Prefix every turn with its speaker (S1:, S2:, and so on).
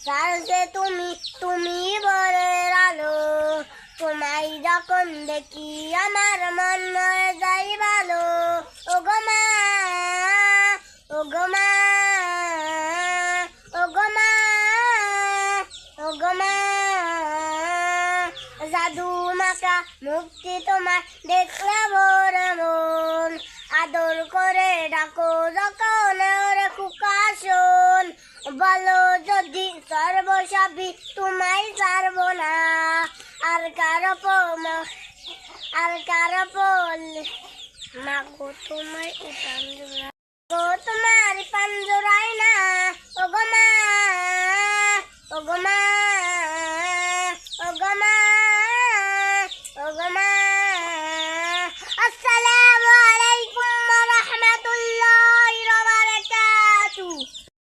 S1: সারছে তুমি তুমি ভোরের আলো। তোমায় যখন দেখি আমার মন হয়ে যায় ভালো। ও গো মা, ও গো মা, ও গো মা, ও গো মা, জাদু মাখা মুক্তি তোমার দেখলে ভোরে মন। আদর করে ডাকো যখন ওরে খুকা শোন। বলো যদি সর্বসাবি তোমায় ছাড়বো না। আর কারো মা গো তোমার পাঞ্জরায় না।